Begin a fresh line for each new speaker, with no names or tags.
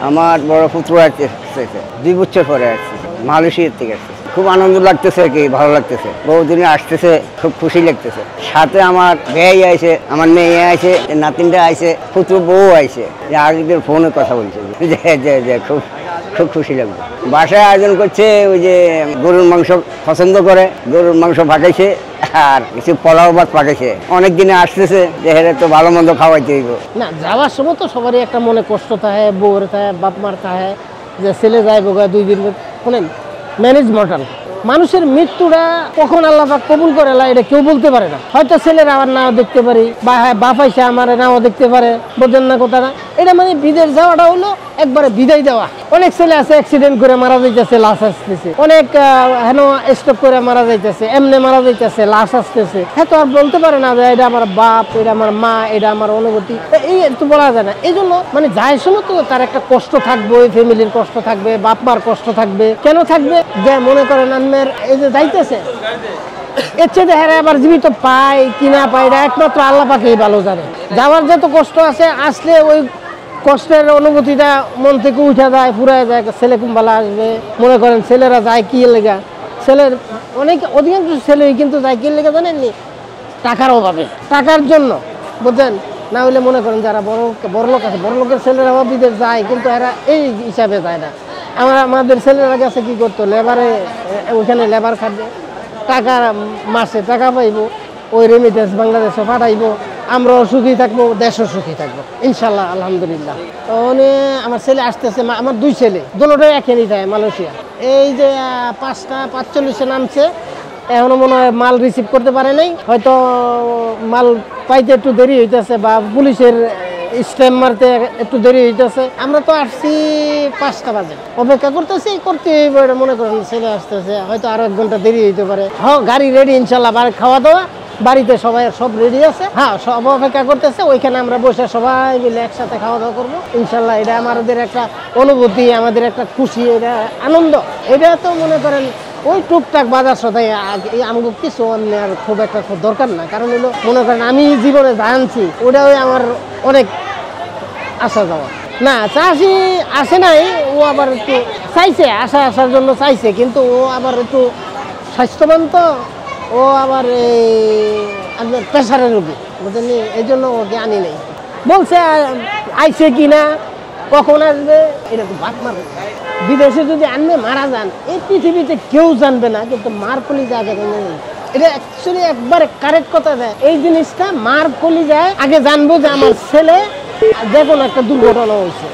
আমার বড় পুত্র আসছে 2 বছর পরে আসছে, মালয়েশিয়া থেকে আসছে। খুব আনন্দ লাগতেছে আর কি, ভালো লাগতেছে। বহুদিনে আসতেছে, খুব খুশি লাগতেছে। সাথে আমার ভাই আইছে, আমার মেয়ে আইছে, নাতিনটা আইছে, পুত্র বউ আইছে। আগের ফোনে কথা বলছে যে খুব খুব খুশি লাগবে। বাসায় আয়োজন করছে, ওই যে গরুর মাংস পছন্দ করে, গরুর মাংস পাঠাইছে আর কিছু পোলাও ভাত পাঠাইছে। অনেক দিনে আসতেছে, যে হেরে তো ভালো মন্দ খাওয়াইতে হইব
না। যাওয়ার সময় তো সবারই একটা মনে কষ্ট থাকে, বউর থাকে, বাপ মার থাকে, যে ছেলে যায় বোগা 2 দিন। শোনেন, ম্যানেজ মর্টাল। মানুষের মৃত্যুটা কখন আল্লাহ পাক কবুল করে এটা কেউ বলতে পারে না। হয়তো ছেলের আমার নাও দেখতে পারি, বা হ্যাঁ বাপ আইসা আমার নাও দেখতে পারে, বোঝেন না কথাটা। এটা মানে বিদেশ যাওয়াটা হলো একবারে বিদায় দেওয়া। অনেক ছেলে আছে অ্যাক্সিডেন্ট করে মারা যাইতেছে, লাশ আসতেছে। অনেক হেন স্ট্রোক করে মারা যাইতেছে, এমনি মারা যাইতেছে, লাশ আসতেছে। হ্যাঁ, তো আর বলতে পারে না যে এটা আমার বাপ, এটা আমার মা, এটা আমার অনুভূতি, এই তো বলা যায় না। এই জন্য মানে যাই সময় তো তার একটা কষ্ট থাকবে, ফ্যামিলির কষ্ট থাকবে, বাপ মার কষ্ট থাকবে। কেন থাকবে? যে মনে করেন আনমের এই যে যাইতেছে, এর চেয়ে হেরা আবার জীবিত পায় কিনা পায়, এটা একমাত্র আল্লাহ পাকেই ভালো জানে। যাওয়ার যত কষ্ট আছে, আসলে ওই কষ্টের অনুভূতিটা মন থেকে উঠে যায়, ফুরায় যায়। ছেলে কুম্বালা আসবে, মনে করেন ছেলেরা যায় কি লেগা, ছেলের অধিকাংশ ছেলেই কিন্তু যায় কি লেগা জানেননি? টাকার অভাবে, টাকার জন্য, বুঝলেন না? হলে মনে করেন যারা বড় লোক আছে, বড় লোকের ছেলেরা বিদেশ যায়, কিন্তু এরা এই হিসাবে যায় না। আমাদের ছেলেরা গেছে কি করতো, লেবারে, ওইখানে লেবার খাটবে, টাকা মাসে টাকা পাইব, ওই রেমিটেন্স বাংলাদেশে পাঠাইব, আমরাও সুখী থাকবো, দেশও সুখী থাকবো ইনশাল্লাহ, আলহামদুলিল্লাহ। তো আমার ছেলে আসতেছে, আমার 2 ছেলে, দুটোটাই এখানেই যায় মালয়েশিয়া। এই যে 5টা 45-এ নামছে, এখনো মনে হয় মাল রিসিভ করতে পারে নাই, হয়তো মাল পাইতে একটু দেরি হইতেছে, বা পুলিশের স্ট্যাম্প মারতে একটু দেরি হইতেছে। আমরা তো আসছি 5টা বাজে, অপেক্ষা করতেছি, মনে করেন ছেলে আসতেছে, হয়তো আরো 1 ঘন্টা দেরি হইতে পারে। হ্যাঁ, গাড়ি রেডি ইনশাল্লাহ, খাওয়া দাওয়া বাড়িতে সব রেডি আছে। হ্যাঁ, সব অপেক্ষা করতেছে, ওইখানে আমরা বসে সবাই মিলে একসাথে খাওয়া দাওয়া করবো ইনশাল্লাহ। এটা আমাদের একটা অনুভূতি, আমাদের একটা খুশি, এটা আনন্দ। এটা তো মনে করেন ওই টুকটাক বাজার সদাই আমাকে কিছু আর খুব একটা দরকার না। কারণ হলো মনে করেন আমি জীবনে জানছি, ওটাই আমার অনেক আসা যাওয়া। না, চাষি আসে নাই, ও আবার একটু চাইছে, আসার জন্য চাইছে, কিন্তু ও আবার একটু স্বাস্থ্যবান, তো ও আবার আপনার প্রেশারের রোগী, বুঝলেন, এই জন্য ওকে আনি নাই। বলছে আইছে কিনা, কখন আসবে, এটা তো বাদ মারবে। বিদেশে যদি আনবে মারা যান, এই পৃথিবীতে কেউ জানবে না, কিন্তু মার কলিজা আগে নেই। এটা অ্যাকচুয়ালি একবারে কারেক্ট কথা দেয়। এই জিনিসটা মার কলিজায় আগে জানবো যে আমার ছেলে যে কোনো একটা দুর্ঘটনা হয়েছে।